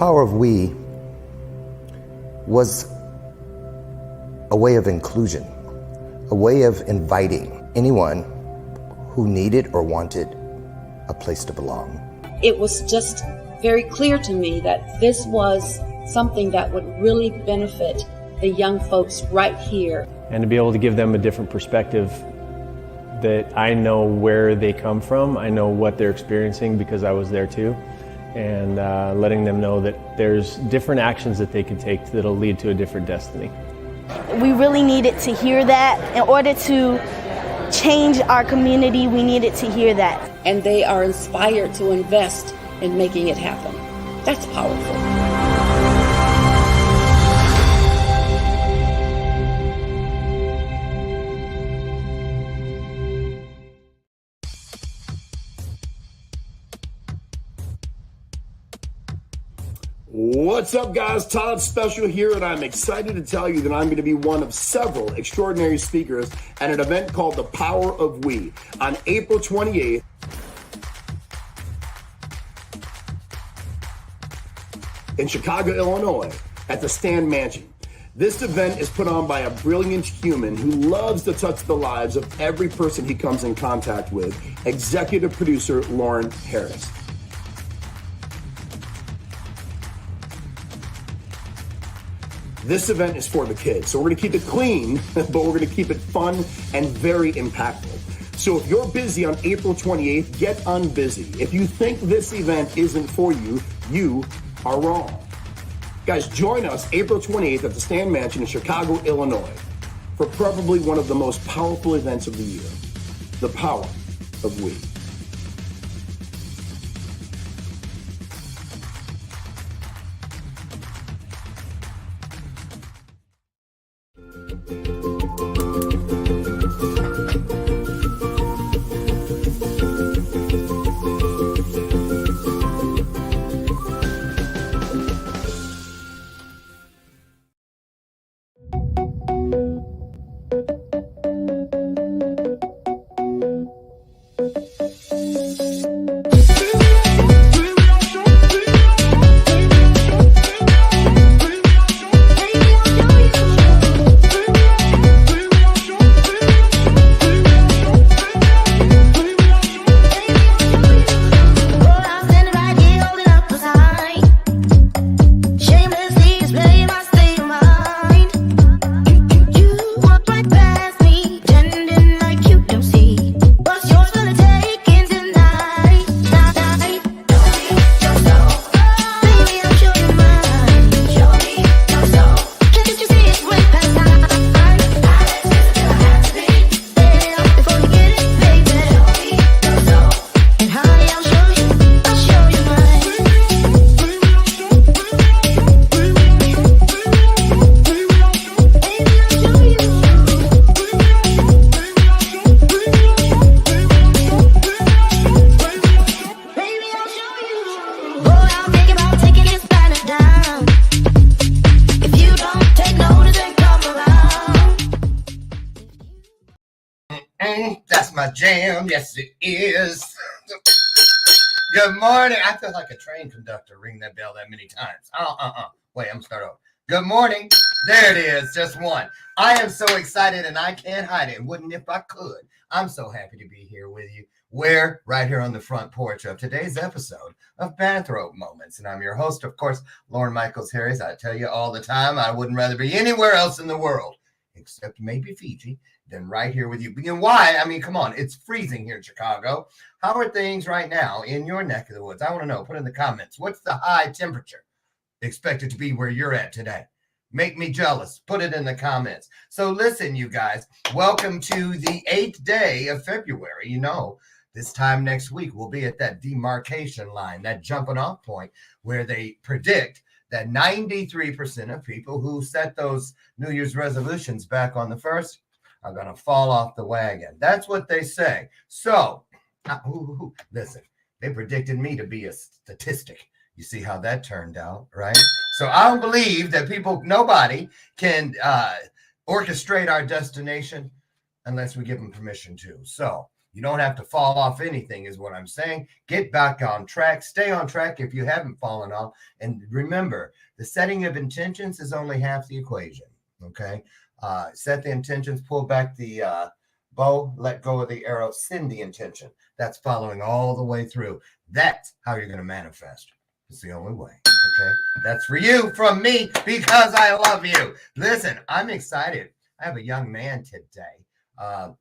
power of we was a way of inclusion, a way of inviting anyone who needed or wanted a place to belong. It was just very clear to me that this was something that would really benefit the young folks right here. And to be able to give them a different perspective, that I know where they come from, I know what they're experiencing because I was there too, and letting them know that there's different actions that they can take that'll lead to a different destiny. We really needed to hear that. In order to change our community, we needed to hear that. And they are inspired to invest in making it happen. That's powerful. What's up, guys? Todd Special here, and I'm excited to tell you that I'm going to be one of several extraordinary speakers at an event called The Power of We on April 28th. In Chicago, Illinois, at the Stan Mansion. This event is put on by a brilliant human who loves to touch the lives of every person he comes in contact with, executive producer Lauren Harris. This event is for the kids, so we're going to keep it clean, but we're going to keep it fun and very impactful. So if you're busy on April 28th, get unbusy. If you think this event isn't for you, you are wrong. Guys, join us April 28th at the Stan Mansion in Chicago, Illinois, for probably one of the most powerful events of the year, The Power of We. That's my jam. Yes, it is. Good morning. I feel like a train conductor ring that bell that many times. Wait, I'm gonna start over. Good morning. There it is. Just one. I am so excited and I can't hide it. Wouldn't if I could. I'm so happy to be here with you. We're right here on the front porch of today's episode of Bathrobe Moments. And I'm your host, of course, Lauren Michaels Harris. I tell you all the time, I wouldn't rather be anywhere else in the world, except maybe Fiji, than right here with you. And why? I mean, come on, it's freezing here in Chicago. How are things right now in your neck of the woods? I want to know. Put in the comments. What's the high temperature expected to be where you're at today? Make me jealous. Put it in the comments. So listen, you guys, welcome to the 8th day of February. You know, this time next week, we'll be at that demarcation line, that jumping off point where they predict that 93% of people who set those New Year's resolutions back on the 1st are going to fall off the wagon. That's what they say. So, listen, they predicted me to be a statistic. You see how that turned out, right? So I don't believe that nobody can orchestrate our destination unless we give them permission to. So You don't have to fall off anything is what I'm saying. Get back on track. Stay on track if you haven't fallen off. And remember, the setting of intentions is only half the equation, okay? Set the intentions, pull back the bow, let go of the arrow, send the intention. That's following all the way through. That's how you're going to manifest. It's the only way. Okay. That's for you from me because I love you. Listen, I'm excited. I have a young man today.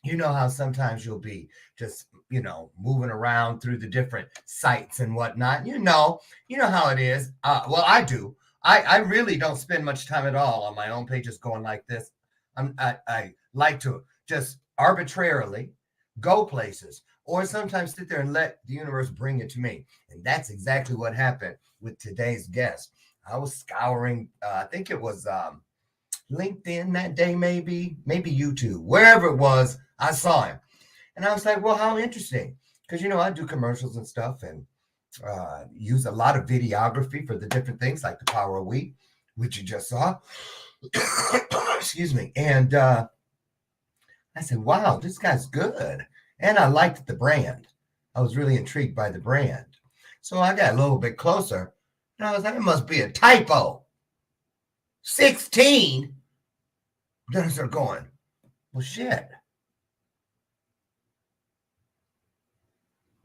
You know how sometimes you'll be just, moving around through the different sites and whatnot. You know how it is. Well, I do. I really don't spend much time at all on my own pages going like this. I like to just arbitrarily go places, or sometimes sit there and let the universe bring it to me. And that's exactly what happened with today's guest. I was scouring, I think it was LinkedIn that day, maybe YouTube, wherever it was, I saw him. And I was like, well, how interesting. Because, I do commercials and stuff and use a lot of videography for the different things like the Power of Wheat, which you just saw. Excuse me. And I said, wow, this guy's good. And I liked the brand. I was really intrigued by the brand. So I got a little bit closer. And I was like, it must be a typo. 16? Then I started going, well, shit.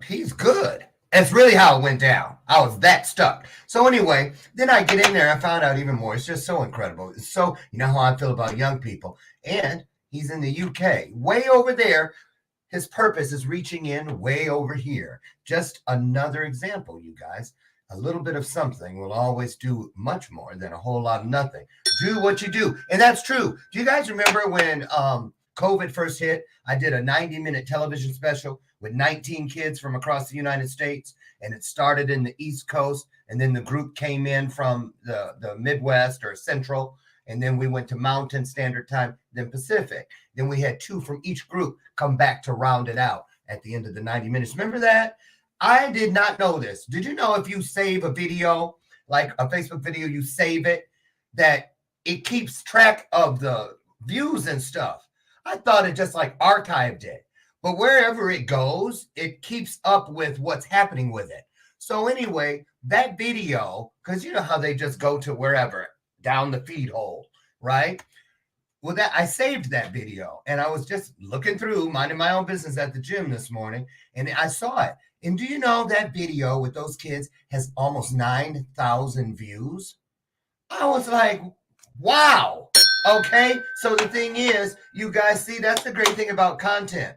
He's good. That's really how it went down. I was that stuck. So anyway, then I get in there. I found out even more. It's just so incredible. It's so, you know how I feel about young people. And he's in the UK, way over there. His purpose is reaching in way over here. Just another example, you guys. A little bit of something will always do much more than a whole lot of nothing. Do what you do. And that's true. Do you guys remember when COVID first hit? I did a 90-minute television special with 19 kids from across the United States. And it started in the East Coast. And then the group came in from the Midwest or Central. And then we went to Mountain Standard Time, then Pacific. Then we had 2 from each group come back to round it out at the end of the 90 minutes. Remember that? I did not know this. Did you know if you save a video, like a Facebook video, you save it, that it keeps track of the views and stuff? I thought it just like archived it. But wherever it goes, it keeps up with what's happening with it. So anyway, that video, because you know how they just go to wherever, down the feed hole, right? Well, that I saved that video and I was just looking through, minding my own business at the gym this morning, and I saw it. And do you know that video with those kids has almost 9,000 views? I was like, wow. Okay. So the thing is, you guys see, that's the great thing about content.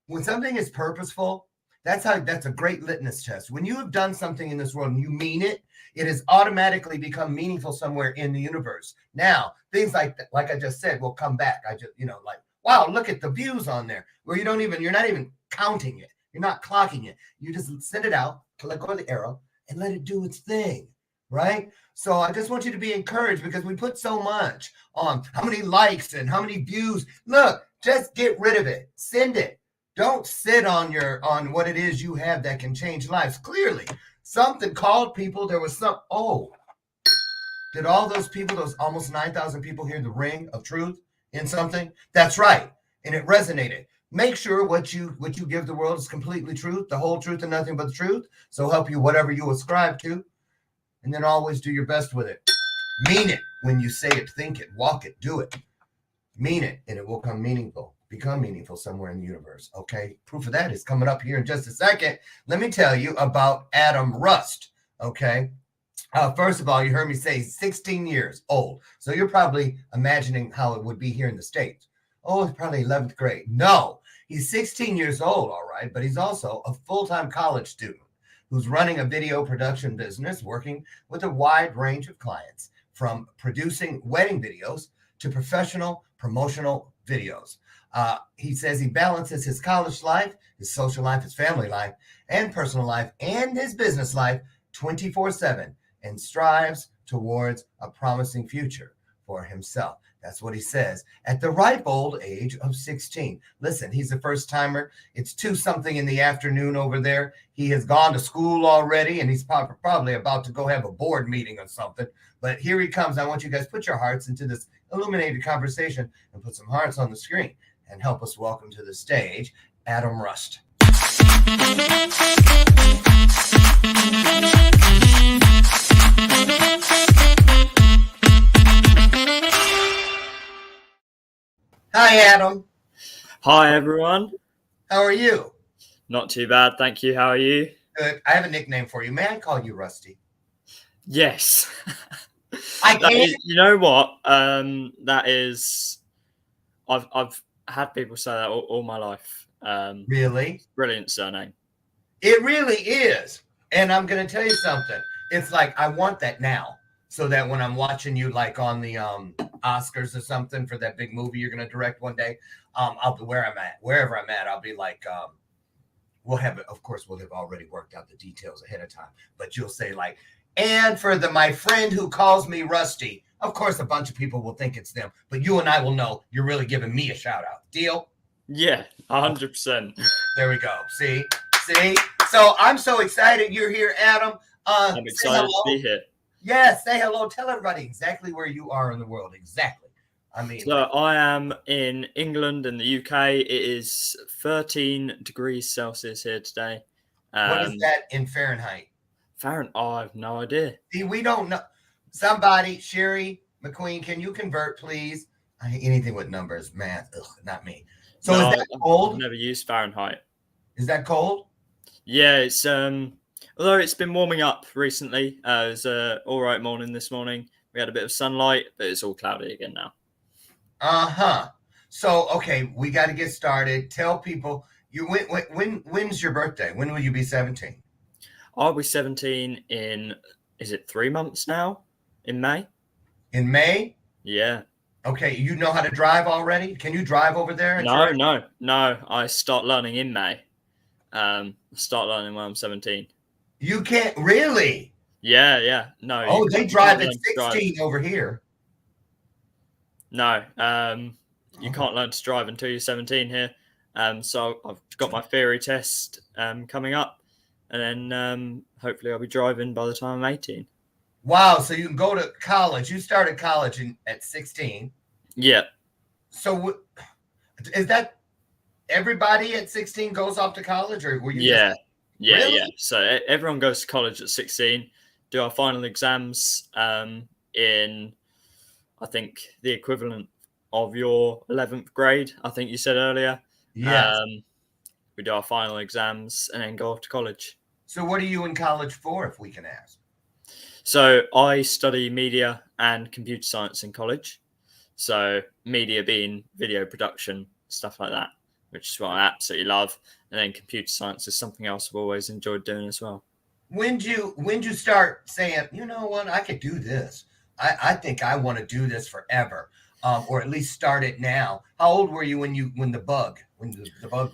When something is purposeful, that's a great litmus test. When you have done something in this world and you mean it, it has automatically become meaningful somewhere in the universe. Now, things like I just said, will come back. I just, like, wow, look at the views on there. Where you're not even counting it. You're not clocking it. You just send it out, let go of the arrow, and let it do its thing, right? So I just want you to be encouraged because we put so much on how many likes and how many views. Look, just get rid of it. Send it. Don't sit on what it is you have that can change lives. Clearly, something called people. There was did all those people, those almost 9,000 people hear the ring of truth in something? That's right. And it resonated. Make sure what you give the world is completely truth, the whole truth and nothing but the truth. So help you whatever you ascribe to. And then always do your best with it. Mean it when you say it, think it, walk it, do it. Mean it, and it will become meaningful somewhere in the universe. Okay. Proof of that is coming up here in just a second. Let me tell you about Adam Rust. Okay. First of all, you heard me say 16 years old. So you're probably imagining how it would be here in the States. Oh, it's probably 11th grade. No, he's 16 years old. All right. But he's also a full-time college student who's running a video production business, working with a wide range of clients, from producing wedding videos to professional promotional videos. He says he balances his college life, his social life, his family life, and personal life, and his business life 24/7, and strives towards a promising future for himself. That's what he says at the ripe old age of 16. Listen, he's a first timer. It's 2-something in the afternoon over there. He has gone to school already, and he's probably about to go have a board meeting or something. But here he comes. I want you guys to put your hearts into this illuminated conversation and put some hearts on the screen and help us welcome to the stage Adam Rust. Hi, Adam. Hi, everyone. How are you? Not too bad, thank you. How are you? Good. I have a nickname for you. May I call you Rusty? Yes. I can. You know what? That is, I've had people say that all my life. Really? Brilliant surname. It really is. And I'm going to tell you something. It's like I want that now, so that when I'm watching you, like on the Oscars or something for that big movie you're going to direct one day, I'll be wherever I'm at. I'll be like, we'll have it. Of course, we'll have already worked out the details ahead of time. But you'll say like, and for my friend who calls me Rusty. Of course, a bunch of people will think it's them, but you and I will know you're really giving me a shout out. Deal? Yeah, 100%. There we go. See. So I'm so excited you're here, Adam. I'm excited to be here. Yes, say hello. Tell everybody exactly where you are in the world. Exactly. I mean, So I am in England in the UK. It is 13 degrees Celsius here today. what is that in Fahrenheit? Fahrenheit, I have no idea. See, we don't know. Somebody, Sherry McQueen, can you convert, please? Anything with numbers, math, not me. So No, is that cold? I've never used Fahrenheit. Is that cold? Yeah, it's although it's been warming up recently. It was all right morning this morning. We had a bit of sunlight, but it's all cloudy again now. Uh-huh. So okay, we got to get started. Tell people when's your birthday? When will you be 17? I'll be 17 in, is it 3 months now? In May? In May? Yeah. Okay, you know how to drive already? Can you drive over there? No. I start learning in May. Start learning when I'm 17. You can't really? Yeah. No. Oh, they drive at 16 over here. No. You can't learn to drive until you're 17 here. So I've got my theory test coming up, and then hopefully I'll be driving by the time I'm 18. Wow, so you can go to college. You started college at 16. Yeah. So is that everybody at 16 goes off to college, or were you? Yeah. Really? Yeah. So everyone goes to college at 16, do our final exams in, I think, the equivalent of your 11th grade, I think you said earlier. Yes. We do our final exams and then go off to college. So what are you in college for, if we can ask? So I study media and computer science in college. So media being video production, stuff like that, which is what I absolutely love. And then computer science is something else I've always enjoyed doing as well. When you start saying, you know what, I could do this. I think I want to do this forever, or at least start it now. How old were you when the bug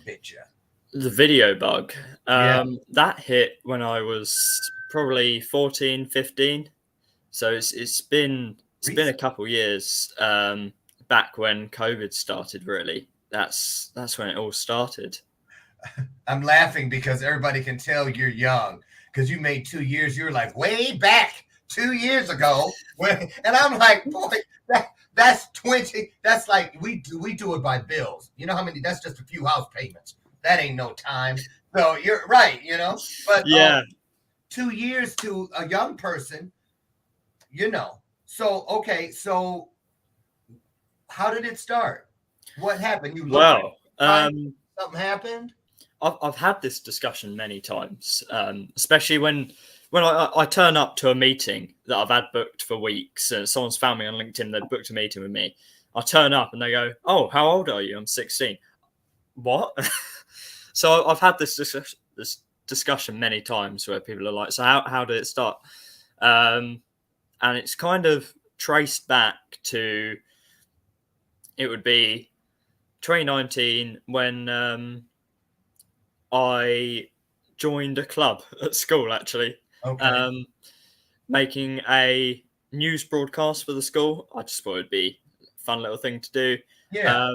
bit you? The video bug, Yeah. that hit when I was probably 14, 15. So it's been a couple years back when COVID started, really. That's when it all started. I'm laughing because everybody can tell you're young because you made 2 years. You were like way back 2 years ago. And I'm like, boy, that's 20. That's like we do it by bills. You know how many? That's just a few house payments. That ain't no time. So you're right, you know. But yeah, 2 years to a young person, you know. So okay, so how did it start? What happened? Something happened. I've had this discussion many times, especially when I turn up to a meeting that I've had booked for weeks. And someone's found me on LinkedIn. They've booked a meeting with me. I turn up and they go, "Oh, how old are you?" I'm 16. What? So I've had this discussion many times where people are like, "So how did it start?" And it's kind of traced back to, it would be 2019 when I joined a club at school, actually. Okay. Making a news broadcast for the school. I just thought it'd be a fun little thing to do. Yeah.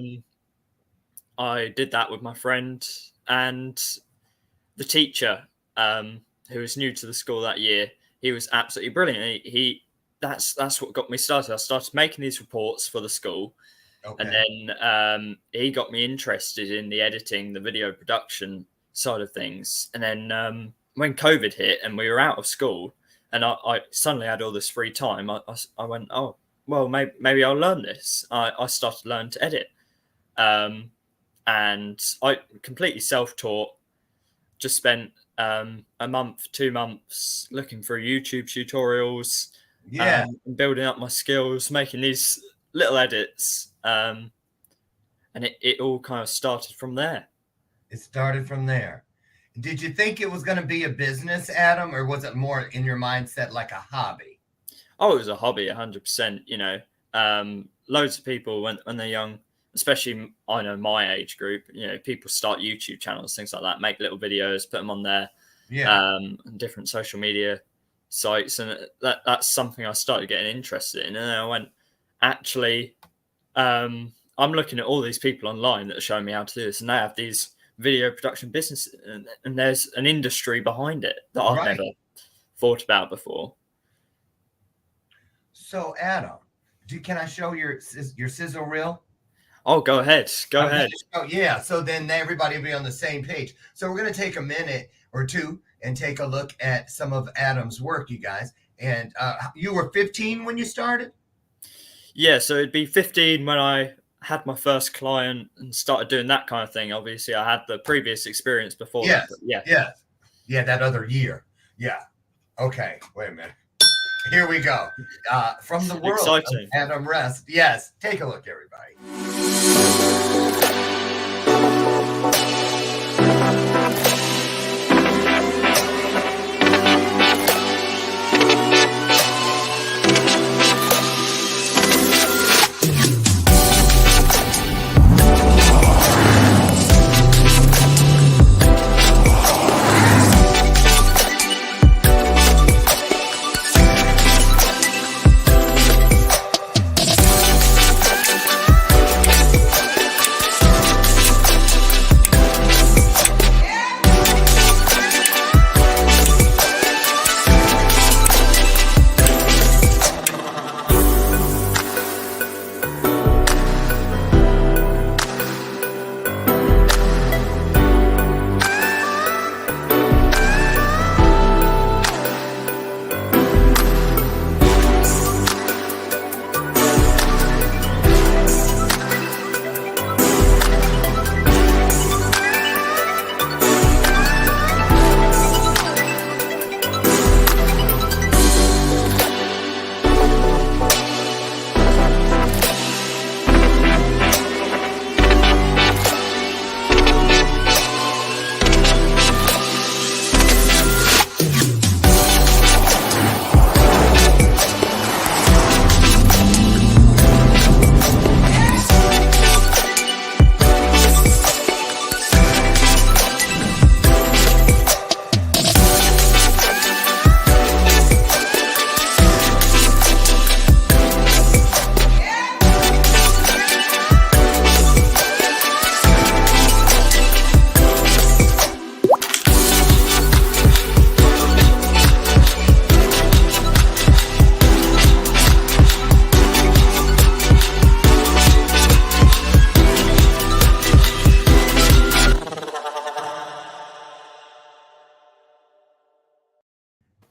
I did that with my friend and the teacher, who was new to the school that year. He was absolutely brilliant. That's what got me started. I started making these reports for the school, And Okay. then he got me interested in the editing, the video production side of things. And then when COVID hit and we were out of school, and I suddenly had all this free time, I went, oh, well, maybe I'll learn this. I started to learn to edit. And I completely self-taught, just spent a month, 2 months looking for YouTube tutorials, Yeah, building up my skills, making these little edits. And it all kind of started from there. it started from there. Did you think it was going to be a business, Adam, or was it more in your mindset like a hobby? Oh, it was a hobby, 100%. Loads of people when they're young, especially I know my age group, people start YouTube channels, things like that, make little videos, put them on there, Yeah. different social media sites, and that's something I started getting interested in. And then I went, actually, I'm looking at all these people online that are showing me how to do this, and they have these video production businesses, and there's an industry behind it that I've Right. never thought about before. So, Adam, can I show your sizzle reel? Oh, go ahead. Go ahead. Oh, yeah. So then everybody will be on the same page. So we're going to take a minute or two and take a look at some of Adam's work, you guys. And you were 15 when you started? Yeah, so it'd be 15 when I had my first client and started doing that kind of thing. Obviously, I had the previous experience before Yes. that. But yeah. Yes. Yeah, that other year. Yeah. Okay. Wait a minute. Here we go. From the world Exciting. of Adam Rest. Yes. Take a look, everybody.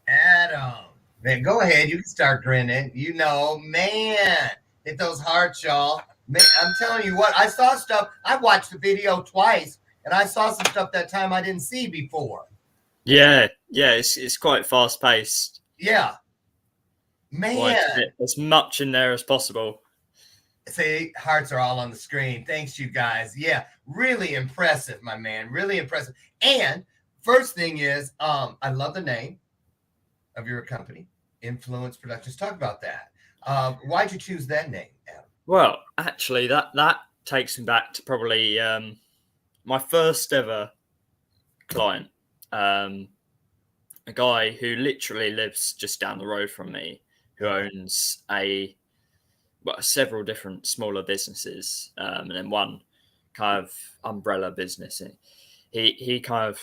Adam, man, go ahead. You can start grinning. Man, hit those hearts, y'all. Man, I'm telling you what, I saw stuff. I watched the video twice, and I saw some stuff that time I didn't see before. Yeah, it's quite fast paced. Yeah. Man. Like to get as much in there as possible. See, hearts are all on the screen. Thanks, you guys. Yeah, really impressive, my man. Really impressive. And first thing is, I love the name of your company, Influence Productions. Talk about that. Why'd you choose that name, Adam? Well, actually, that takes me back to probably my first ever client, a guy who literally lives just down the road from me, who owns several different smaller businesses, and then one kind of umbrella business. He kind of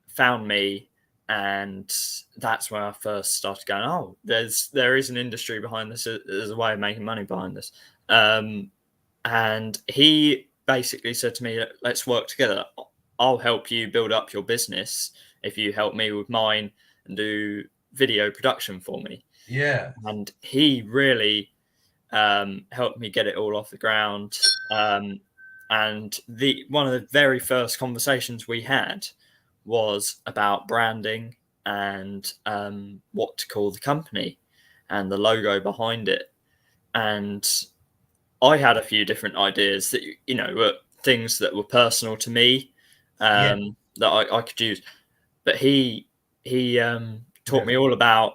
found me, and that's where I first started going, oh, there is an industry behind this. There's a way of making money behind this. And he basically said to me, let's work together. I'll help you build up your business if you help me with mine and do video production for me. Yeah. And he really helped me get it all off the ground. And one of the very first conversations we had was about branding and what to call the company and the logo behind it. And I had a few different ideas that, you know, were things that were personal to me, that I could use. But he taught me all about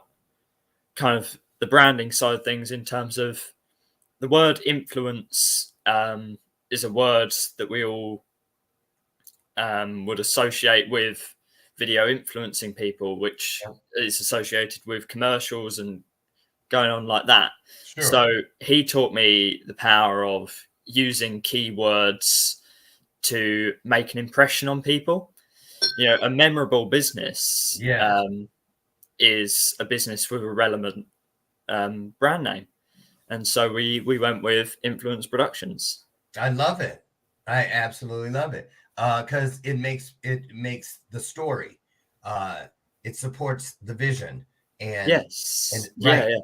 kind of the branding side of things in terms of the word influence is a word that we all would associate with video influencing people, which is associated with commercials and going on like that. Sure. So he taught me the power of using keywords to make an impression on people. You know, a memorable business is a business with a relevant brand name. And so we went with Influence Productions. I love it. I absolutely love it. Because it makes the story. It supports the vision. And yes. And, right. Yeah.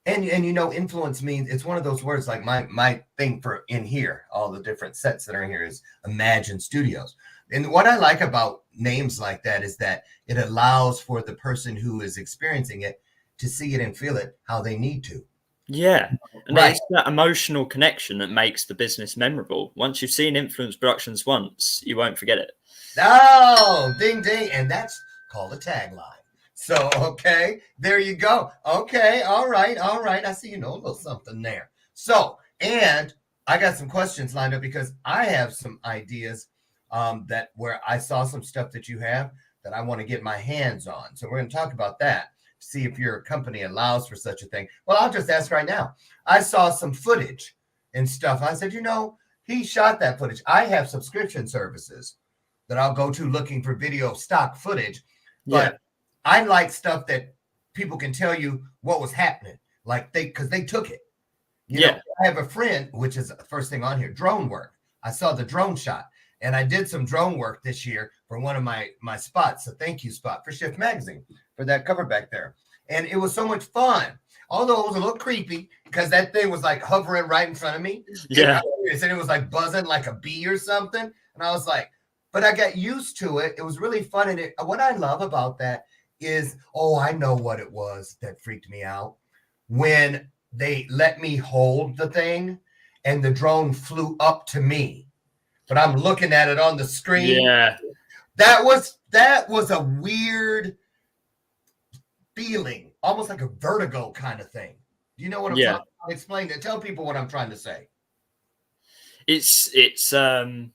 And you know, influence means, it's one of those words, like my thing for in here, all the different sets that are in here is Imagine Studios. And what I like about names like that is that it allows for the person who is experiencing it to see it and feel it how they need to. Yeah. And Right. it's that emotional connection that makes the business memorable. Once you've seen Influence Productions once, you won't forget it. Oh, ding, ding. And that's called a tagline. So, okay, there you go. Okay, all right. I see you know a little something there. So, and I got some questions lined up because I have some ideas that where I saw some stuff that you have that I want to get my hands on. So we're going to talk about that, see if your company allows for such a thing. Well, I'll just ask right now. I saw some footage and stuff. I said, you know, he shot that footage. I have subscription services that I'll go to looking for video stock footage, but I like stuff that people can tell you what was happening, like because they took it. You know, I have a friend, which is the first thing on here, drone work. I saw the drone shot, and I did some drone work this year for one of my spots, a thank you spot for Shift Magazine for that cover back there, and it was so much fun. Although it was a little creepy because that thing was like hovering right in front of me. Yeah, and it was like buzzing like a bee or something, and I was like, but I got used to it. It was really fun, and what I love about that is, I know what it was that freaked me out. When they let me hold the thing and the drone flew up to me, but I'm looking at it on the screen. Yeah. That was a weird feeling, almost like a vertigo kind of thing. Do you know what I'm talking about? Explain that. Tell people what I'm trying to say. It's I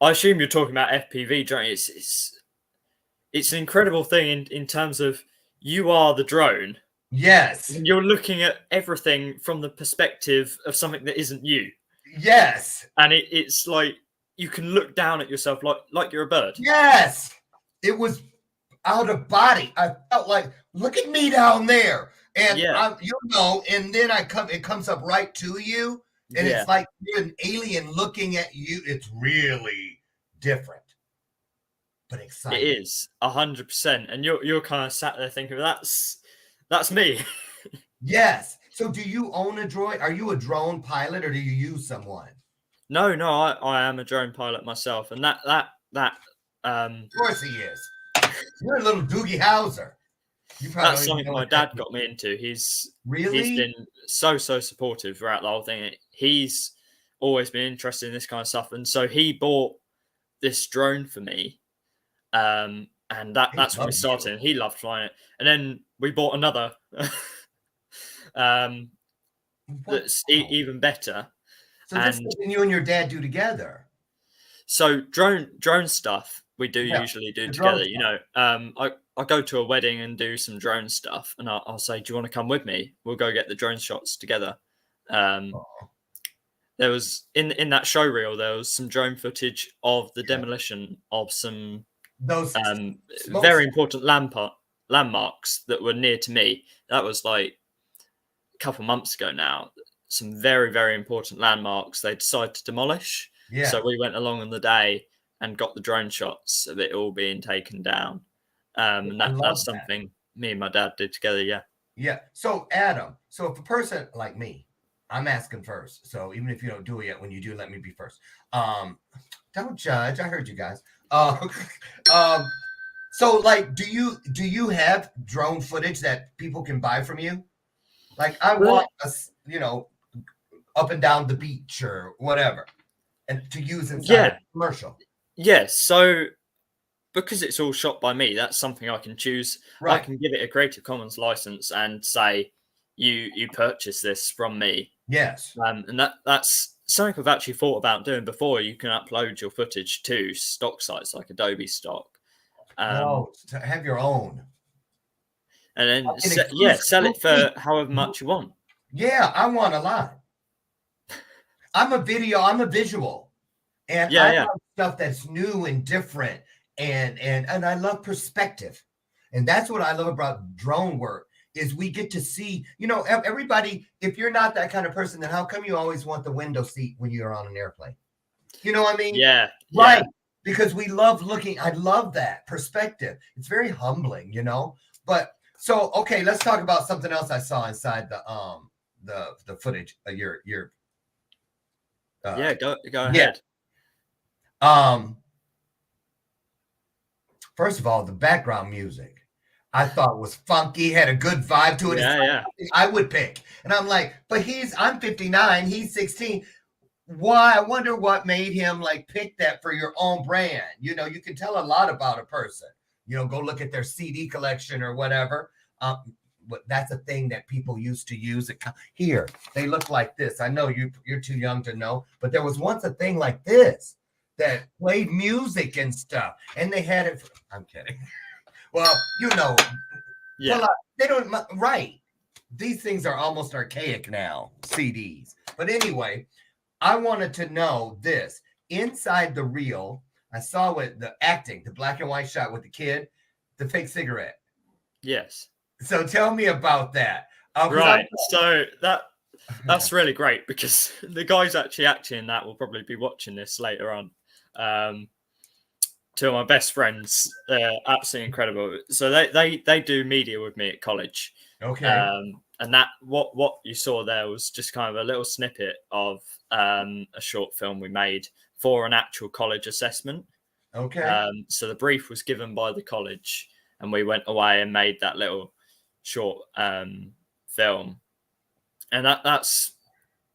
assume you're talking about FPV drone. It's an incredible thing in terms of you are the drone. Yes. And you're looking at everything from the perspective of something that isn't you. Yes. And it's like you can look down at yourself like you're a bird. Yes. It was out of body. I felt like, look at me down there. And and then it comes up right to you. And it's like you're an alien looking at you. It's really different. But exciting. It is 100%, and you're kind of sat there thinking, that's me. Yes. So, do you own a drone? Are you a drone pilot, or do you use someone? No, I am a drone pilot myself, and that. Of course, he is. You're a little Doogie Howser. That's something my dad got me into. He's been so supportive throughout the whole thing. He's always been interested in this kind of stuff, and so he bought this drone for me. And that's when we started. And he loved flying it, and then we bought another that's even better. So this is something you and your dad do together. So drone stuff we usually do together. You know, I go to a wedding and do some drone stuff, and I'll say, "Do you want to come with me? We'll go get the drone shots together." There was in that show reel, there was some drone footage of the demolition of some very important landmarks that were near to me. That was like a couple months ago now. some very, very important landmarks they decided to demolish. Yeah. So we went along on the day and got the drone shots of it all being taken down. And I love that's that. something me and my dad did together. Yeah. Yeah. So Adam, so if a person like me, I'm asking first. So even if you don't do it yet, when you do, let me be first. Don't judge. I heard you guys. So like, do you have drone footage that people can buy from you? Like I want up and down the beach or whatever, and to use inside a commercial. Yes. So because it's all shot by me, that's something I can choose. Right. I can give it a Creative Commons license and say, you purchase this from me. Yes. And that's something I've actually thought about doing before. You can upload your footage to stock sites like Adobe Stock. No, to have your own. And then, sell it for however much you want. Yeah, I want a lot. I'm a visual. And I love stuff that's new and different. And I love perspective. And that's what I love about drone work is we get to see, everybody, if you're not that kind of person, then how come you always want the window seat when you're on an airplane? You know what I mean? Yeah. Right. Yeah. Because we love looking. I love that perspective. It's very humbling, But so, okay, let's talk about something else I saw inside the footage. Your go ahead. First of all, the background music I thought was funky, had a good vibe to it. Yeah. I would pick. And I'm like, but I'm 59, he's 16. Why? I wonder what made him like pick that for your own brand. You can tell a lot about a person. Go look at their CD collection or whatever. But that's a thing that people used to use. Here, they look like this. I know you're too young to know, but there was once a thing like this that played music and stuff, and they had it. I'm kidding. Well, Yeah. Well, they don't. Right. These things are almost archaic now. CDs. But anyway, I wanted to know this inside the reel. I saw the acting, the black and white shot with the kid, the fake cigarette. Yes. So tell me about that. Right. So that's really great because the guys actually acting in that will probably be watching this later on. Two of my best friends, they're absolutely incredible. So they do media with me at college. Okay. And that what you saw there was just kind of a little snippet of a short film we made for an actual college assessment. Okay. So the brief was given by the college, and we went away and made that little short film. And that's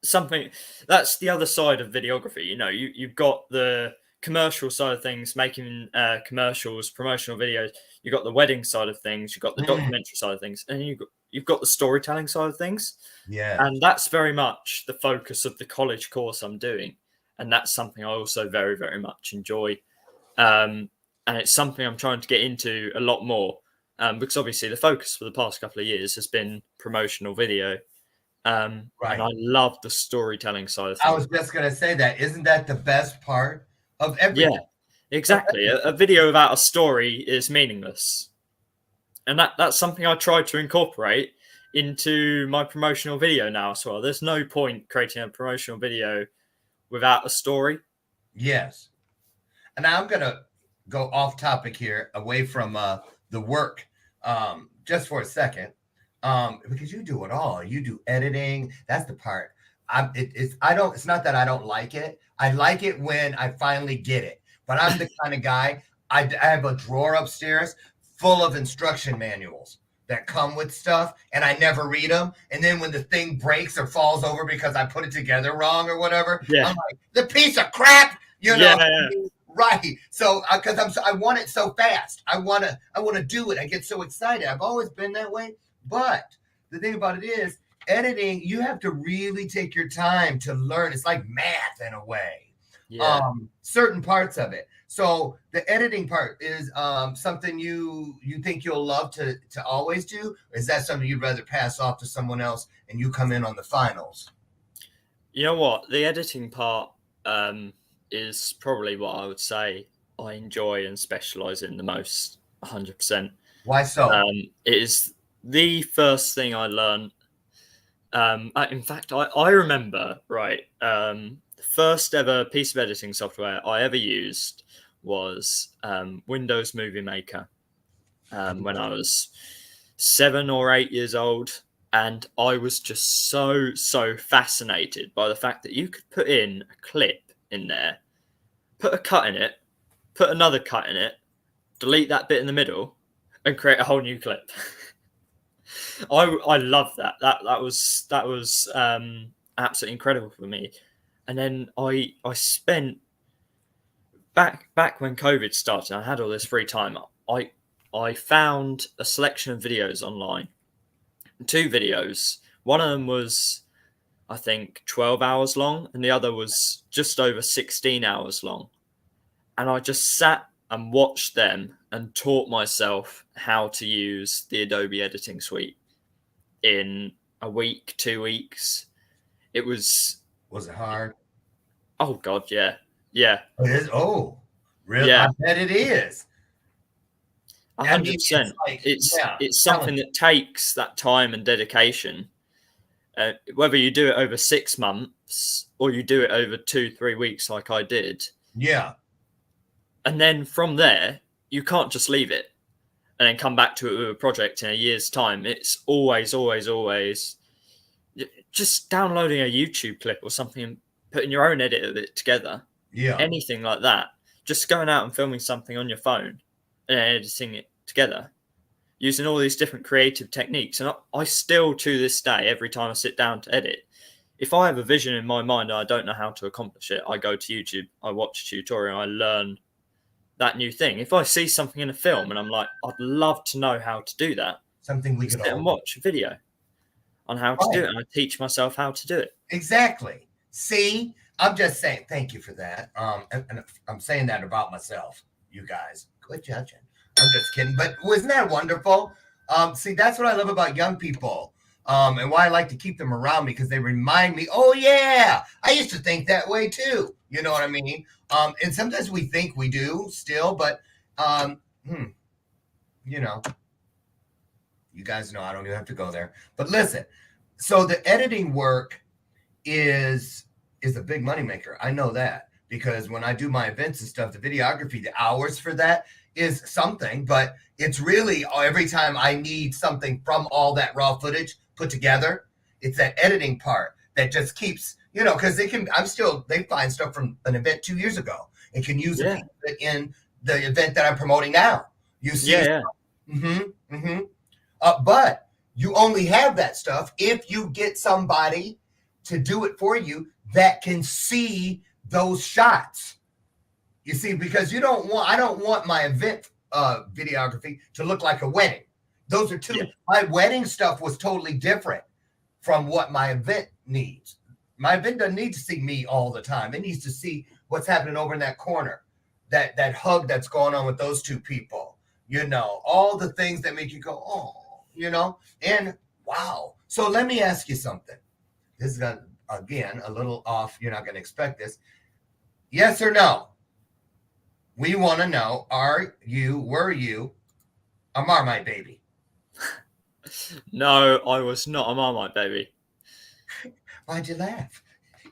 something. That's the other side of videography. You've got the commercial side of things, making commercials, promotional videos. You've got the wedding side of things. You've got the documentary side of things, and you've got the storytelling side of things. Yeah. And that's very much the focus of the college course I'm doing. And that's something I also very, very much enjoy. And it's something I'm trying to get into a lot more because obviously the focus for the past couple of years has been promotional video. Right. And I love the storytelling side of things. I was just going to say that. Isn't that the best part of everything? Yeah, exactly. A video without a story is meaningless. And that's something I try to incorporate into my promotional video now as well. There's no point creating a promotional video without a story. Yes. And I'm going to go off topic here, away from the work, just for a second, because you do it all. You do editing. That's the part. It's not that I don't like it. I like it when I finally get it. But I'm the kind of guy, I have a drawer upstairs full of instruction manuals that come with stuff, and I never read them. And then when the thing breaks or falls over because I put it together wrong or whatever, I'm like, the piece of crap, Yeah. Right. So because I want it so fast. I want to do it. I get so excited. I've always been that way. But the thing about it is, editing, you have to really take your time to learn. It's like math in a way. Yeah. Certain parts of it. So the editing part is something you think you'll love to always do? Or is that something you'd rather pass off to someone else and you come in on the finals? You know what? The editing part is probably what I would say I enjoy and specialize in the most, 100%. Why so? It is the first thing I learned In fact, I remember, right, the first ever piece of editing software I ever used was Windows Movie Maker when I was 7 or 8 years old. And I was just so fascinated by the fact that you could put in a clip in there, put a cut in it, put another cut in it, delete that bit in the middle, and create a whole new clip. I love that. That was absolutely incredible for me. And then I spent back when COVID started, I had all this free time. I found a selection of videos online. 2 videos. One of them was, I think, 12 hours long, and the other was just over 16 hours long. And I just sat and watched them and taught myself how to use the Adobe editing suite in a week, 2 weeks. It was... Was it hard? Oh, God, yeah. Yeah. It is? Oh, really? Yeah. I bet it is. 100%. It's something that takes that time and dedication. Whether you do it over 6 months or you do it over 2-3 weeks like I did. Yeah. And then from there, you can't just leave it and then come back to it with a project in a year's time. It's always just downloading a YouTube clip or something and putting your own edit of it together. Yeah. Anything like that. Just going out and filming something on your phone and editing it together using all these different creative techniques. And I still, to this day, every time I sit down to edit, if I have a vision in my mind and I don't know how to accomplish it, I go to YouTube, I watch a tutorial, I learn that new thing. If I see something in a film and I'm like, I'd love to know how to do that, something we could sit and watch a video on how to do it, and I teach myself how to do it. Exactly. See, I'm just saying, thank you for that. And I'm saying that about myself. You guys, quit judging. I'm just kidding. But wasn't that wonderful? See, that's what I love about young people. And why I like to keep them around me, because they remind me, oh yeah, I used to think that way too. You know what I mean? And sometimes we think we do still, but you know, you guys know I don't even have to go there. But listen, so the editing work is a big moneymaker. I know that, because when I do my events and stuff, the videography, the hours for that is something, but it's really every time I need something from all that raw footage put together, it's that editing part that just keeps, you know, because they find stuff from an event 2 years ago and can use it in the event that I'm promoting now. You see? But you only have that stuff if you get somebody to do it for you that can see those shots. You see, because I don't want my event videography to look like a wedding. Those are two. Yeah. My wedding stuff was totally different from what my event needs. My event doesn't need to see me all the time. It needs to see what's happening over in that corner, that hug that's going on with those two people. You know, all the things that make you go, oh, you know, and wow. So let me ask you something. This is gonna, again, a little off. You're not going to expect this. Yes or no? We want to know, were you a Marmite baby? No, I was not a Marmite baby. Why'd you laugh?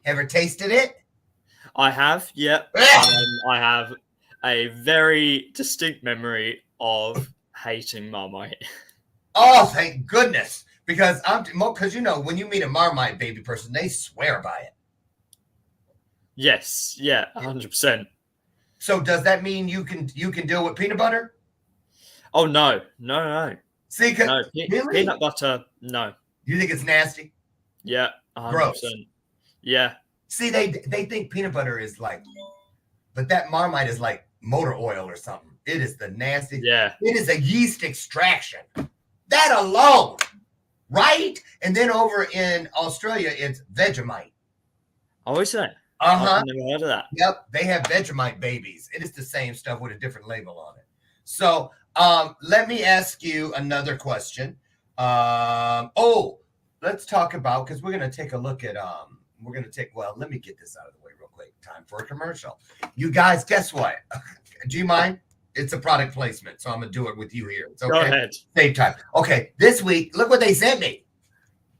Ever tasted it? I have, yeah. I have a very distinct memory of hating Marmite. Oh, thank goodness. Because you know, when you meet a Marmite baby person, they swear by it. Yes, yeah, 100%. So does that mean you can deal with peanut butter? Oh no. See, no, peanut butter, no. You think it's nasty? Yeah, 100%. Gross. Yeah. See, they think peanut butter is like, but that Marmite is like motor oil or something. It is the nasty. Yeah. It is a yeast extraction. That alone, right? And then over in Australia, it's Vegemite. Oh, is that? I've never heard of that. Yep, they have Vegemite babies. It is the same stuff with a different label on it. So let me ask you another question. Let's talk about, because we're going to take a look at, let me get this out of the way real quick. Time for a commercial. You guys, guess what? Do you mind? It's a product placement, so I'm going to do it with you here. It's okay. Go ahead. Save time. Okay, this week, look what they sent me.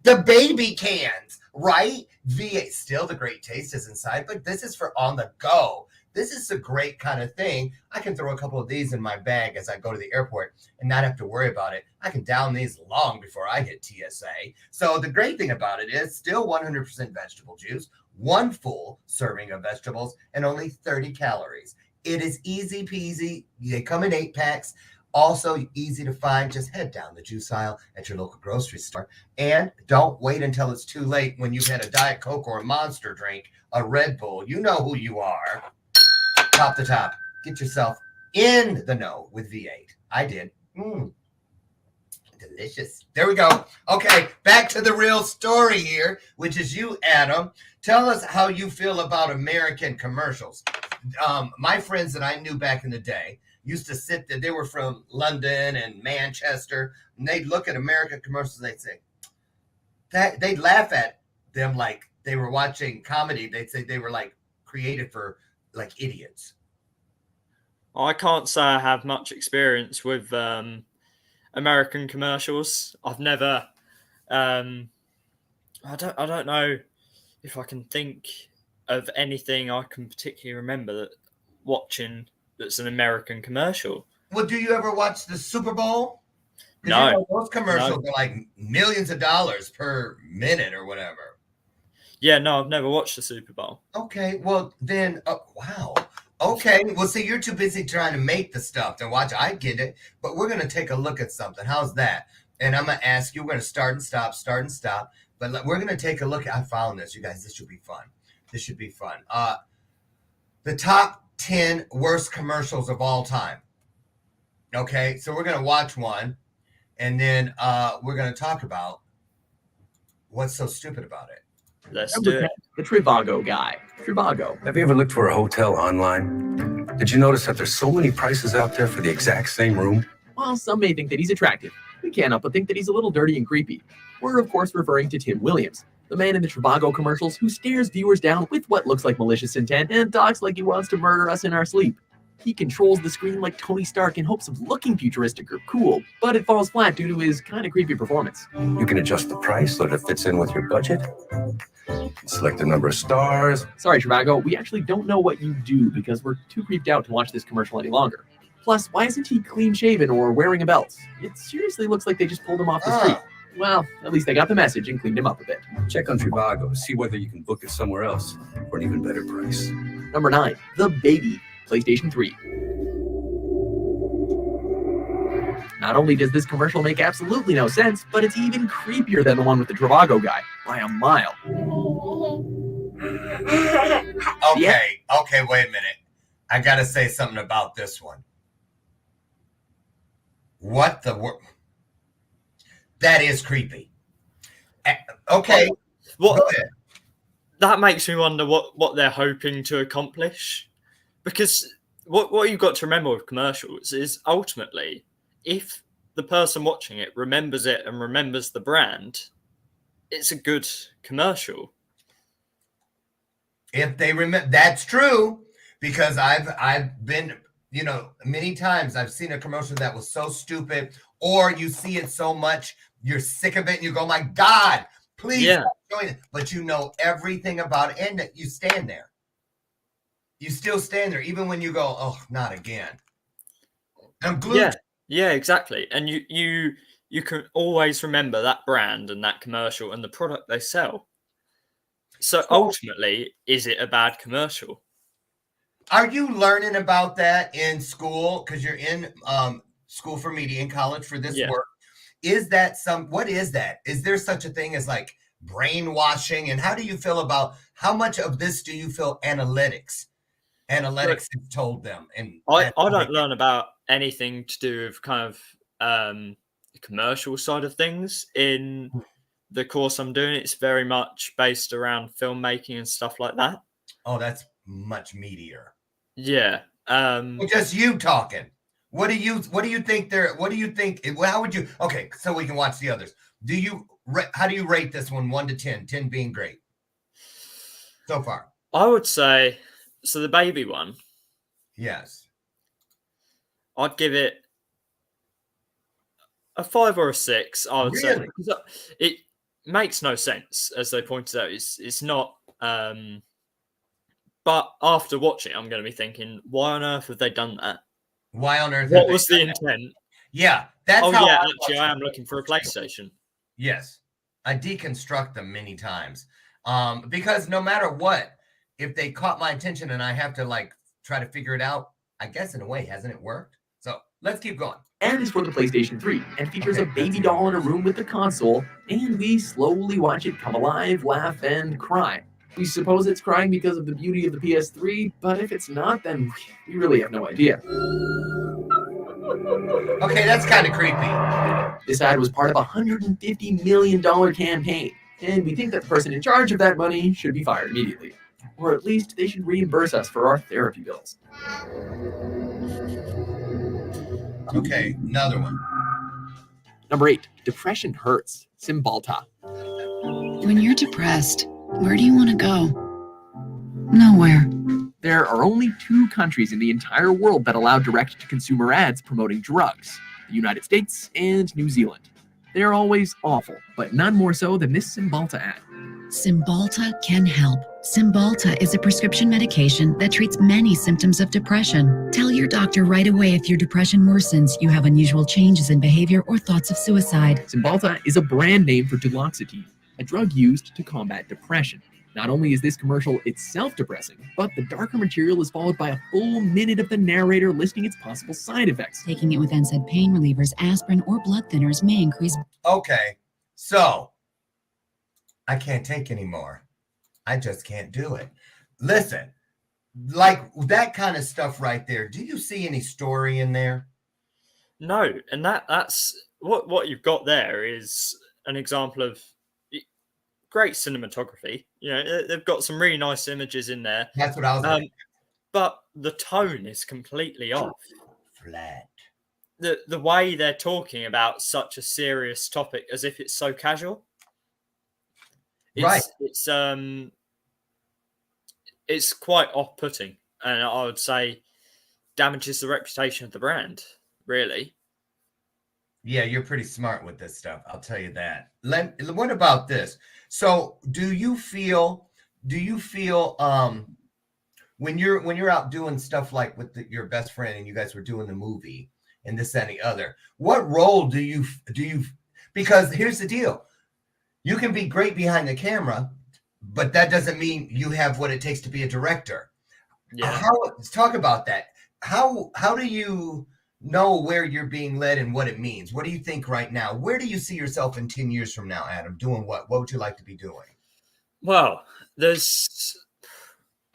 The baby cans, right? V8, still the great taste is inside, but this is for on the go. This is a great kind of thing. I can throw a couple of these in my bag as I go to the airport and not have to worry about it. I can down these long before I hit TSA. So the great thing about it is still 100% vegetable juice, one full serving of vegetables, and only 30 calories. It is easy peasy. They come in 8-packs. Also easy to find. Just head down the juice aisle at your local grocery store. And don't wait until it's too late when you've had a Diet Coke or a Monster drink, a Red Bull. You know who you are. Top to top. Get yourself in the know with V8. I did. Delicious. There we go. Okay, back to the real story here, which is you, Adam. Tell us how you feel about American commercials. My friends that I knew back in the day used to sit there. They were from London and Manchester, and they'd look at American commercials and they'd say, they'd laugh at them like they were watching comedy. They'd say they were like created for like idiots. I can't say I have much experience with American commercials. I've never. I don't know if I can think of anything I can particularly remember that watching that's an American commercial. Well, do you ever watch the Super Bowl? No. You know, those commercials are like millions of dollars per minute or whatever. Yeah, no, I've never watched the Super Bowl. Okay, well then, wow. Okay, well, see, you're too busy trying to make the stuff to watch. I get it, but we're going to take a look at something. How's that? And I'm going to ask you, we're going to start and stop. But we're going to take a look. I found this, you guys. This should be fun. The top 10 worst commercials of all time. Okay, so we're going to watch one, and then we're going to talk about what's so stupid about it. Let's do it. The Trivago guy. Trivago. Have you ever looked for a hotel online? Did you notice that there's so many prices out there for the exact same room? While some may think that he's attractive, we can't help but think that he's a little dirty and creepy. We're, of course, referring to Tim Williams, the man in the Trivago commercials who stares viewers down with what looks like malicious intent and talks like he wants to murder us in our sleep. He controls the screen like Tony Stark in hopes of looking futuristic or cool, but it falls flat due to his kind of creepy performance. You can adjust the price so that it fits in with your budget. Select the number of stars. Sorry, Trivago, we actually don't know what you do because we're too creeped out to watch this commercial any longer. Plus, why isn't he clean-shaven or wearing a belt? It seriously looks like they just pulled him off the street. Well, at least they got the message and cleaned him up a bit. Check on Trivago to see whether you can book it somewhere else for an even better price. Number 9, The Baby, PlayStation 3. Not only does this commercial make absolutely no sense, but it's even creepier than the one with the Trivago guy, by a mile. Okay, wait a minute. I got to say something about this one. What the world? That is creepy. Okay. What? That makes me wonder what they're hoping to accomplish. Because what you've got to remember with commercials is ultimately, if the person watching it remembers it and remembers the brand, it's a good commercial. If they remember, that's true. Because I've been, many times I've seen a commercial that was so stupid, or you see it so much, you're sick of it, and you go, my God, please stop showing it. But you know everything about it, and you stand there. You still stand there, even when you go, oh, not again. I'm glued. Yeah, exactly. And you can always remember that brand and that commercial and the product they sell. So ultimately, is it a bad commercial? Are you learning about that in school? Because you're in school for media in college for this work. Is that what is that? Is there such a thing as like brainwashing? And how do you feel about how much of this do you feel analytics has told them? And I don't learn about anything to do with kind of the commercial side of things in the course I'm doing. It's very much based around filmmaking and stuff like that. Oh, that's much meatier. Yeah. Just you talking. What do you think how would you, okay, so we can watch the others. How do you rate this one 1 to 10, 10 being great so far? I would say, so the baby one. Yes. I'd give it a 5 or a 6, I would say. makes no sense, as they pointed out. It's not. But after watching, I'm going to be thinking, why on earth have they done that? Why on earth? What was the intent? Yeah, that's oh how. yeah, actually, I am looking for a PlayStation. Yes, I deconstruct them many times, because no matter what, if they caught my attention and I have to like try to figure it out, I guess in a way, hasn't it worked? So let's keep going. And is for the PlayStation 3 and features a baby doll in a room with the console, and we slowly watch it come alive, laugh, and cry. We suppose it's crying because of the beauty of the PS3, but if it's not, then we really have no idea. Okay, that's kind of creepy. This ad was part of a $150 million campaign, and we think that the person in charge of that money should be fired immediately. Or at least they should reimburse us for our therapy bills. Okay, another one. Number 8, depression hurts. Cymbalta. When you're depressed, where do you want to go? Nowhere. There are only 2 countries in the entire world that allow direct-to-consumer ads promoting drugs: the United States and New Zealand. They are always awful, but none more so than this Cymbalta ad. Cymbalta can help. Cymbalta is a prescription medication that treats many symptoms of depression. Tell your doctor right away if your depression worsens, you have unusual changes in behavior, or thoughts of suicide. Cymbalta is a brand name for duloxetine, a drug used to combat depression. Not only is this commercial itself depressing, but the darker material is followed by a full minute of the narrator listing its possible side effects. Taking it with NSAID pain relievers, aspirin, or blood thinners may increase. Okay, so I can't take anymore. I just can't do it. Listen, like that kind of stuff right there. Do you see any story in there? No, and that's what you've got there is an example of great cinematography. You know, they've got some really nice images in there. That's what I was like. But the tone is completely off. Flat. The way they're talking about such a serious topic as if it's so casual. It's quite off-putting, and I would say damages the reputation of the brand, really. Yeah, you're pretty smart with this stuff. I'll tell you that. What about this? So, do you feel when you're out doing stuff like with your best friend and you guys were doing the movie and this and the other, what role do you because here's the deal. You can be great behind the camera, but that doesn't mean you have what it takes to be a director. Yeah. Let's talk about that. How do you know where you're being led and what it means? What do you think right now? Where do you see yourself in 10 years from now, Adam? Doing what? What would you like to be doing? Well, there's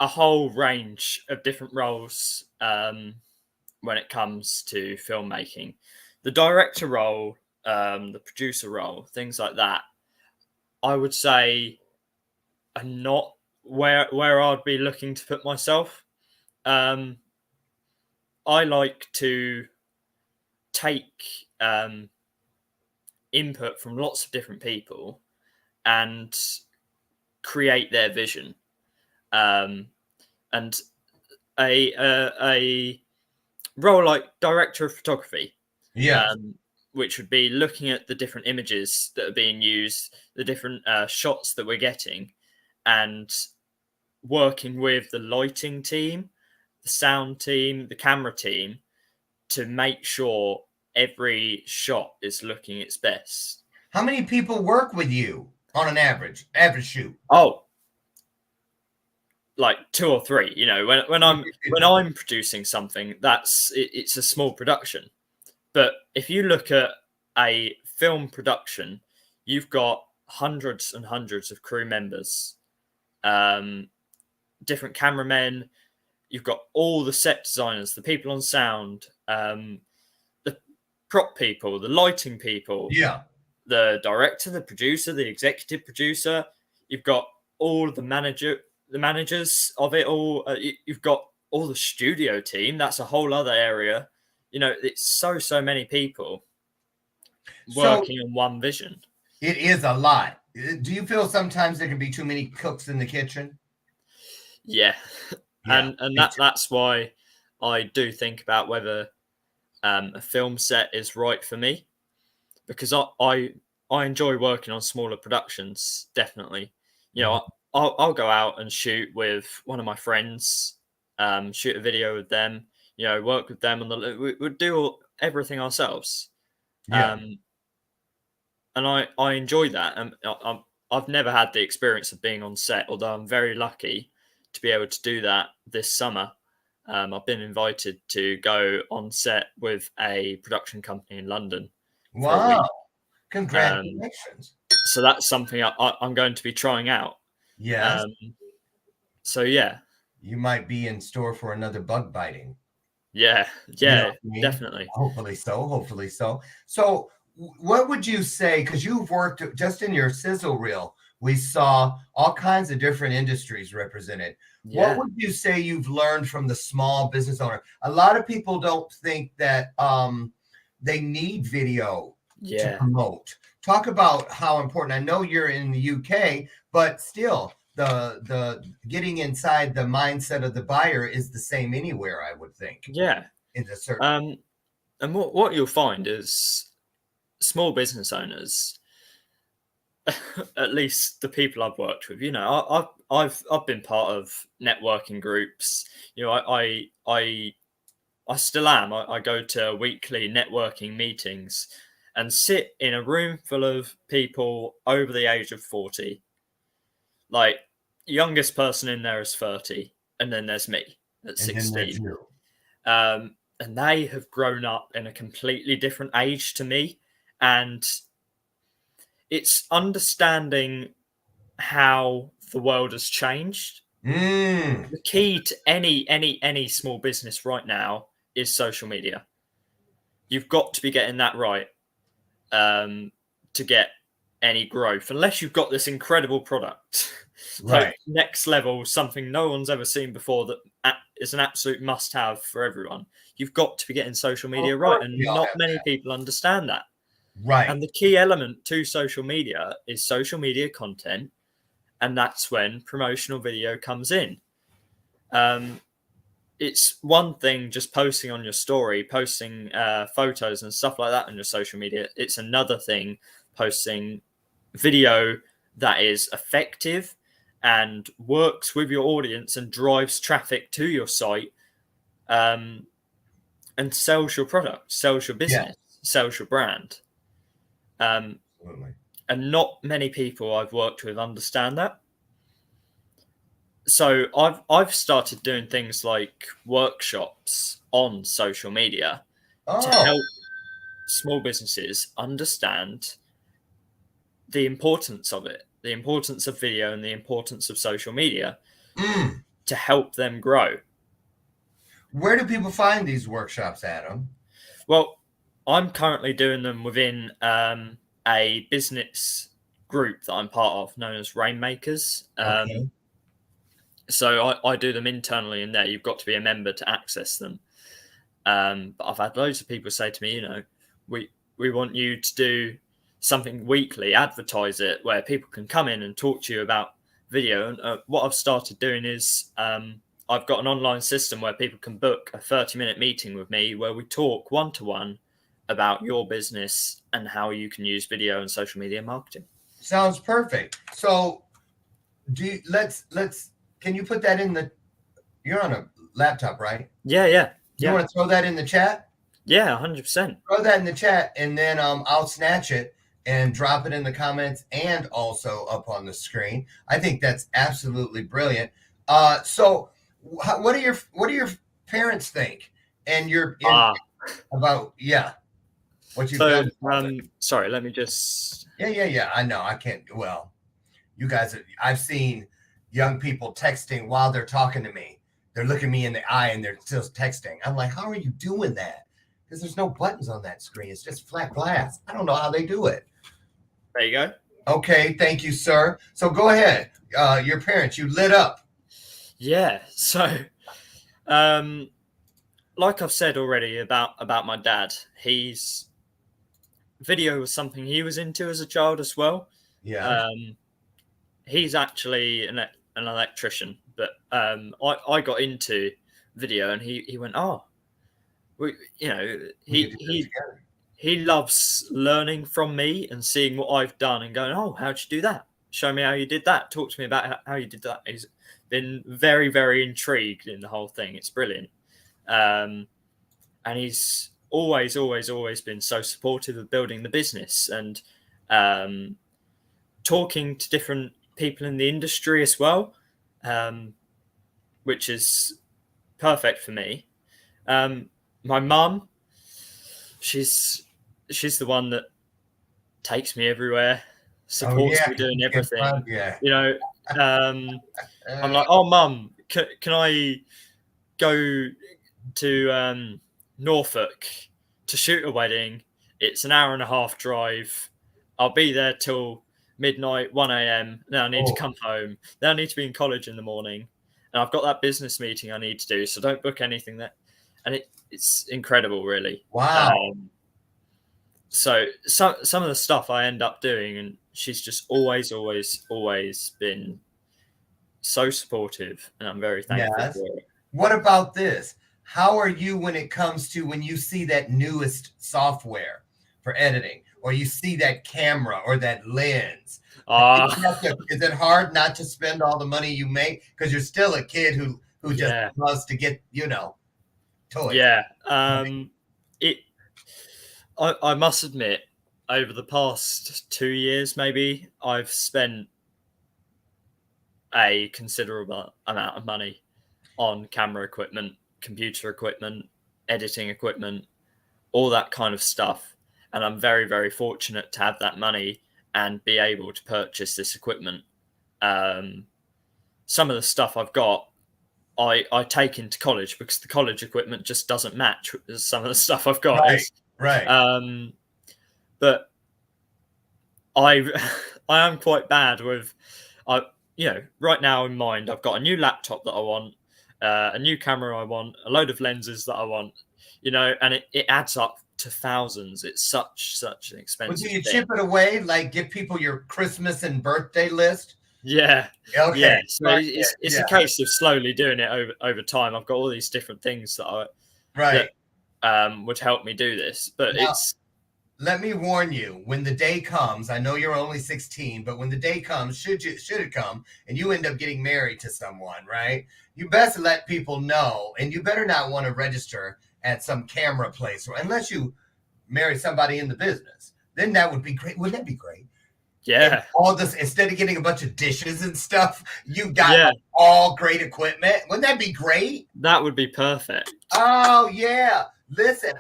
a whole range of different roles when it comes to filmmaking. The director role, the producer role, things like that, I would say are not where I'd be looking to put myself. I like to take input from lots of different people and create their vision. And a role like director of photography, which would be looking at the different images that are being used, the different shots that we're getting, and working with the lighting team, the sound team, the camera team to make sure every shot is looking its best. How many people work with you on an average shoot? Oh, like 2 or 3. You know, when I'm producing something, it's a small production. But if you look at a film production, you've got hundreds and hundreds of crew members, different cameramen. You've got all the set designers, the people on sound, the prop people, the lighting people, the director, the producer, the executive producer. You've got all the managers of it all. You've got all the studio team. That's a whole other area. You know, it's so many people working on one vision. It is a lot. Do you feel sometimes there can be too many cooks in the kitchen? Yeah. And that's why I do think about whether a film set is right for me, because I I enjoy working on smaller productions. Definitely, you know, I'll go out and shoot with one of my friends, shoot a video with them. You know, work with them on the. We do everything ourselves. Yeah. And I enjoy that. And I've never had the experience of being on set, although I'm very lucky to be able to do that this summer. I've been invited to go on set with a production company in London. For a week. Wow. Congratulations. So that's something I'm going to be trying out. Yes. So yeah. You might be in store for another bug biting. Yeah. You know what I mean? Definitely. Hopefully so. So what would you say, because you've worked just in your Sizzle Reel, we saw all kinds of different industries represented. Yeah. What would you say you've learned from the small business owner? A lot of people don't think that they need video to promote. Talk about how important. I know you're in the UK, but still the getting inside the mindset of the buyer is the same anywhere, I would think. Yeah. In a certain and what you'll find is small business owners, at least the people I've worked with, you know, I've been part of networking groups. You know, I still am. I go to weekly networking meetings and sit in a room full of people over the age of 40. Like, youngest person in there is 30, and then there's me at 16. And they have grown up in a completely different age to me, and it's understanding how the world has changed. The key to any small business right now is social media. You've got to be getting that right to get any growth, unless you've got this incredible product, like next level, something no one's ever seen before that is an absolute must-have for everyone. You've got to be getting social media right, and not many people understand that. Right. And the key element to social media is social media content, and that's when promotional video comes in. It's one thing just posting on your story, posting photos and stuff like that on your social media. It's another thing posting video that is effective and works with your audience and drives traffic to your site, and sells your product, sells your business, sells your brand. And not many people I've worked with understand that. So I've started doing things like workshops on social media to help small businesses understand the importance of it, the importance of video and the importance of social media to help them grow. Where do people find these workshops, Adam? Well, I'm currently doing them within a business group that I'm part of known as Rainmakers. So I do them internally in there. You've got to be a member to access them. But I've had loads of people say to me, you know, we want you to do something weekly, advertise it, where people can come in and talk to you about video. And what I've started doing is I've got an online system where people can book a 30-minute meeting with me where we talk one-to-one about your business and how you can use video and social media marketing. Sounds perfect. So let's can you put that in the, you're on a laptop, right? Yeah. You want to throw that in the chat? Yeah, 100%. Throw that in the chat, and then I'll snatch it and drop it in the comments and also up on the screen. I think that's absolutely brilliant. So what do your parents think? And about what you've done? Sorry, let me just. Yeah. I know. I can't. Well, you guys, I've seen young people texting while they're talking to me. They're looking me in the eye and they're still texting. I'm like, how are you doing that? Because there's no buttons on that screen. It's just flat glass. I don't know how they do it. There you go. Okay, thank you, sir. So go ahead. Your parents, you lit up. Yeah. So, like I've said already about my dad, video was something he was into as a child as well. Yeah. He's actually an electrician, but I got into video, and he went, he he loves learning from me and seeing what I've done and going, oh, how'd you do that? Show me how you did that. Talk to me about how you did that. He's been very, very intrigued in the whole thing. It's brilliant. And he's always been so supportive of building the business and talking to different people in the industry as well, which is perfect for me. My mum, she's the one that takes me everywhere, supports me doing everything. You know, I'm like, oh, Mum, can I go to Norfolk to shoot a wedding? It's an 1.5-hour drive. I'll be there till midnight, 1 a.m. Then I need to come home. Then I need to be in college in the morning. And I've got that business meeting I need to do. So don't book anything there. And it's incredible, really. Wow. So some of the stuff I end up doing, and she's just always been so supportive, and I'm very thankful for it. What about this? How are you when it comes to when you see that newest software for editing, or you see that camera or that lens? Is it hard not to spend all the money you make because you're still a kid who just loves to get, toys? Yeah. I must admit, over the past 2 years, maybe, I've spent a considerable amount of money on camera equipment, computer equipment, editing equipment, all that kind of stuff. And I'm very, very fortunate to have that money and be able to purchase this equipment. Some of the stuff I've got, I take into college because the college equipment just doesn't match with some of the stuff I've got. Right. But I am quite bad with, right now in mind, I've got a new laptop that I want, a new camera I want, a load of lenses that I want, and it adds up to thousands. It's such an expensive do you thing. chip it away? Like give people your Christmas and birthday list? Yeah. Okay. Yeah. So it's a case of slowly doing it over time. I've got all these different things that would help me do this, but now, let me warn you, when the day comes, I know you're only 16, but when the day comes, should it come and you end up getting married to someone, right? You best let people know, and you better not want to register at some camera place, or unless you marry somebody in the business. Then that would be great. Wouldn't that be great? Yeah. And all this, instead of getting a bunch of dishes and stuff, you got all great equipment. Wouldn't that be great? That would be perfect. Oh yeah. Listen,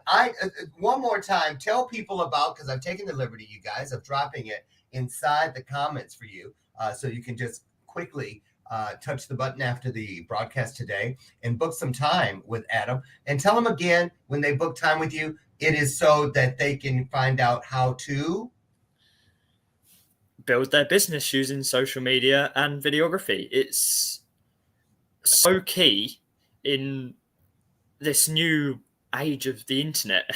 one more time, tell people about, because I've taken the liberty, you guys, of dropping it inside the comments for you, so you can just quickly touch the button after the broadcast today and book some time with Adam. And tell them again, when they book time with you, it is so that they can find out how to build their business using social media and videography. It's so key in this new age of the internet.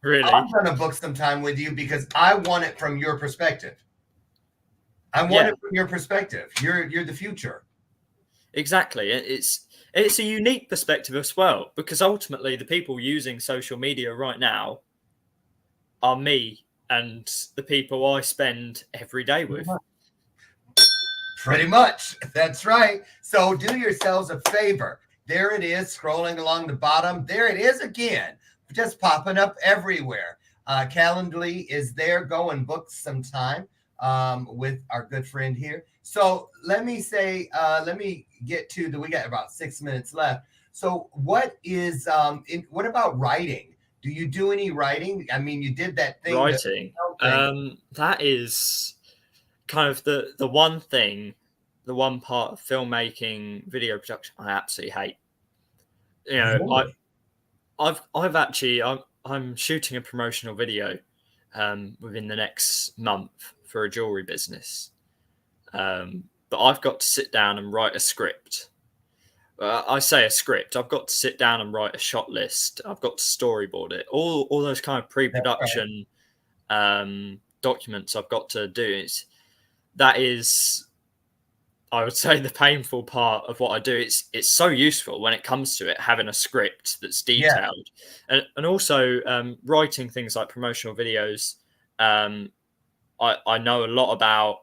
Really, I'm gonna book some time with you because I want it from your perspective. You're the future. Exactly. It's a unique perspective as well, because ultimately the people using social media right now are me and the people I spend every day with. Pretty much. That's right. So do yourselves a favor. There it is, scrolling along the bottom. There it is again, just popping up everywhere. Calendly is there. Go and book some time with our good friend here. So let me get to we got about 6 minutes left. So what is, what about writing? Do you do any writing? I mean, you did that thing. Writing. That is kind of the one thing, the one part of filmmaking, video production I absolutely hate. I'm shooting a promotional video within the next month for a jewelry business. But I've got to sit down and write a script. I say a script. I've got to sit down and write a shot list. I've got to storyboard it. All those kind of pre-production documents I've got to do. That is I would say the painful part of what I do. It's so useful when it comes to it, having a script that's detailed, and also writing things like promotional videos. I know a lot about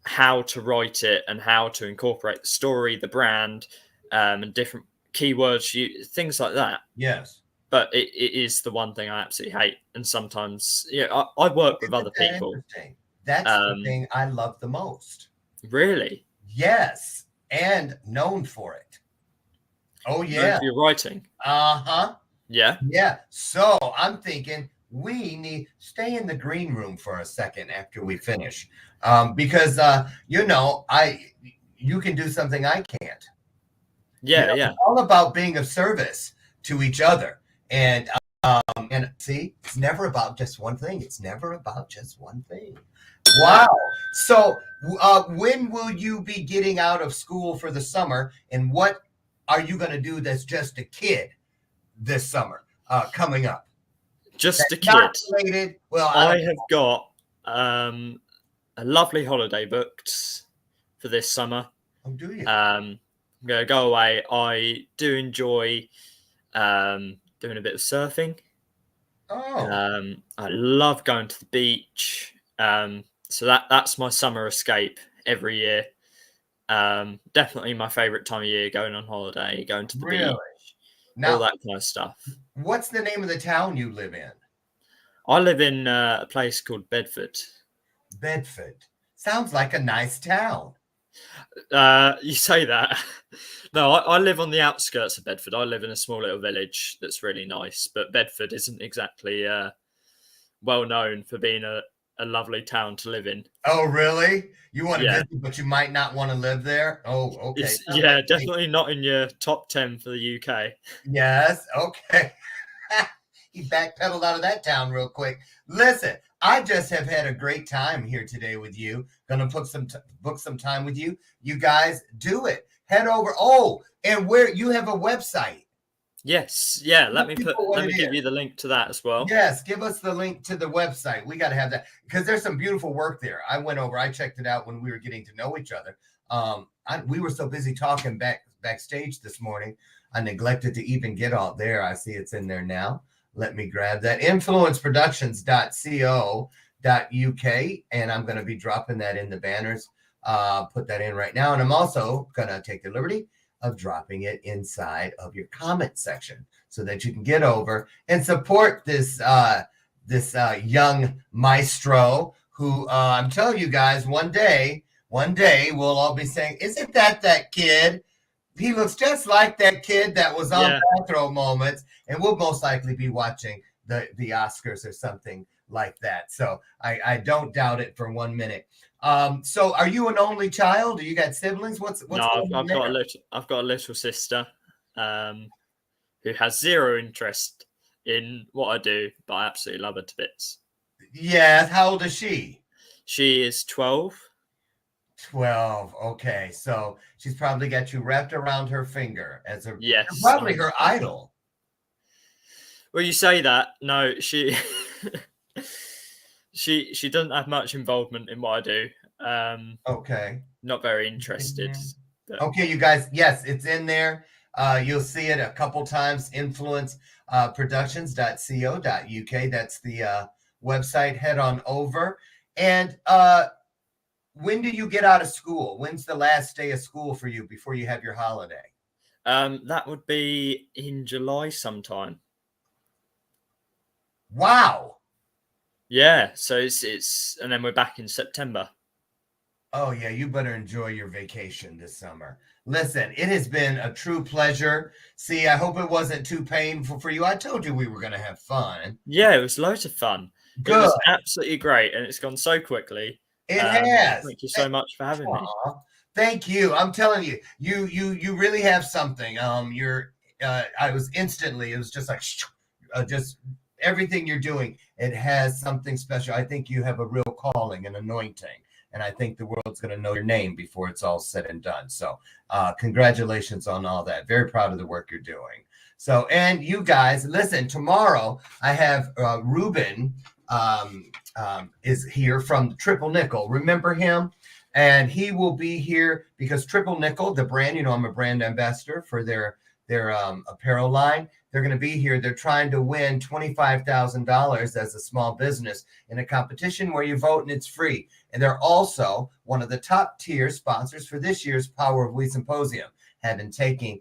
how to write it and how to incorporate the story, the brand, and different keywords, things like that. Yes. But it is the one thing I absolutely hate. And sometimes, I work with other people. That's the thing I love the most. Really? Yes. And known for it. Oh, yeah. Known for your writing. Uh-huh. Yeah. Yeah. So I'm thinking we need stay in the green room for a second after we finish. Because you can do something I can't. Yeah, It's all about being of service to each other. And see, it's never about just one thing. It's never about just one thing. Wow. So when will you be getting out of school for the summer? And what are you going to do that's just a kid this summer coming up? Just that's a kid. Related. Well, I have got a lovely holiday booked for this summer. Oh, do you? I'm going to go away. I do enjoy doing a bit of surfing. Oh. I love going to the beach. So that's my summer escape every year. Definitely my favorite time of year, going on holiday, going to the beach, now, all that kind of stuff. What's the name of the town you live in? I live in a place called Bedford. Bedford. Sounds like a nice town. You say that. No, I live on the outskirts of Bedford. I live in a small little village that's really nice, but Bedford isn't exactly well known for being a lovely town to live in. Oh, really? You want to visit, but you might not want to live there? Oh, okay. Definitely not in your top 10 for the UK. Yes, okay. He backpedaled out of that town real quick. Listen, I just have had a great time here today with you. Gonna book some time with you. You guys do it. Head over. Oh, and where you have a website. Yes. Yeah. Let me give you the link to that as well. Yes. Give us the link to the website. We got to have that because there's some beautiful work there. I checked it out when we were getting to know each other. We were so busy talking backstage this morning. I neglected to even get all there. I see it's in there now. Let me grab that. influenceproductions.co.uk. And I'm going to be dropping that in the banners. Put that in right now. And I'm also going to take the liberty of dropping it inside of your comment section so that you can get over and support this young maestro who I'm telling you guys, one day we'll all be saying, isn't that kid? He looks just like that kid that was on Bathrobe Moments, and we'll most likely be watching the Oscars or something like that. So I don't doubt it for 1 minute. So are you an only child? Do you got siblings? What's no, I've got a little sister who has zero interest in what I do, but I absolutely love her to bits. Yeah, how old is she? She is 12. 12. Okay, so she's probably got you wrapped around her finger as a probably her idol. Well, you say that. No, she she doesn't have much involvement in what I do. Okay. Not very interested. But... Okay, you guys. Yes, it's in there. You'll see it a couple times. Influenceproductions.co.uk. That's the website. Head on over. And when do you get out of school? When's the last day of school for you before you have your holiday? That would be in July sometime. Wow. Yeah, so it's and then we're back in September. Oh yeah, you better enjoy your vacation this summer. Listen, it has been a true pleasure. See, I hope it wasn't too painful for you. I told you we were going to have fun. Yeah, it was loads of fun. Good. It was absolutely great, and it's gone so quickly. It has. Thank you so much for having me. Thank you. I'm telling you, you really have something. I was instantly. It was just like, just everything you're doing. It has something special. I think you have a real calling and anointing, and I think the world's going to know your name before it's all said and done. So, congratulations on all that. Very proud of the work you're doing. So, and you guys, listen. Tomorrow, I have Ruben. Is here from Triple Nickel. Remember him? And he will be here because Triple Nickel, the brand, you know, I'm a brand ambassador for their apparel line. They're going to be here. They're trying to win $25,000 as a small business in a competition where you vote and it's free. And they're also one of the top tier sponsors for this year's Power of We Symposium. Having taken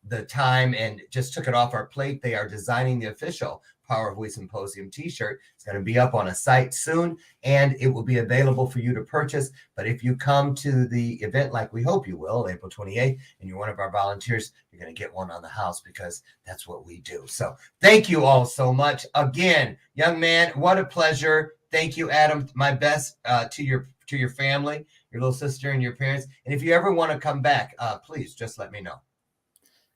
the time and just took it off our plate, they are designing the official Power of We Symposium t-shirt. It's going to be up on a site soon, and it will be available for you to purchase. But if you come to the event like we hope you will, April 28th, and you're one of our volunteers, you're going to get one on the house because that's what we do. So thank you all so much. Again, young man, what a pleasure. Thank you, Adam. My best to your family, your little sister and your parents. And if you ever want to come back, please just let me know.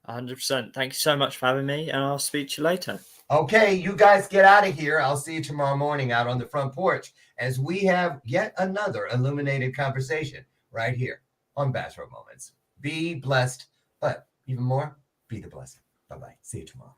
100%. Thank you so much for having me, and I'll speak to you later. Okay, you guys get out of here. I'll see you tomorrow morning out on the front porch as we have yet another illuminated conversation right here on Bathrobe Moments. Be blessed, but even more, be the blessing. Bye-bye. See you tomorrow.